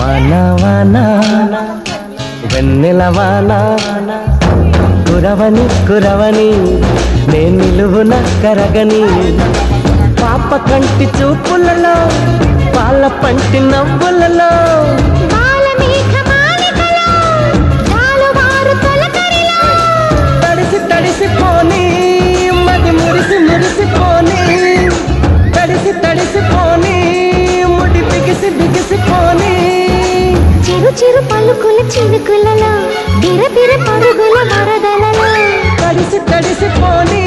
వాన వాన వెన్నెల వాన కురవని కురవని నే నిలువున కరగని పాప కంటి చూపులలో పాల పంటి నవ్వులలో తడిసి తడిసిపోని మది మురిసి మురిసిపోని తడిసి తడిసిపోని ముడి బిగిసి బిగిసిపోని చిరు చిరు పలుకుల చిరుకులలో బిర బిర పరుగుల వరదలలో తడిసి తడిసిపోని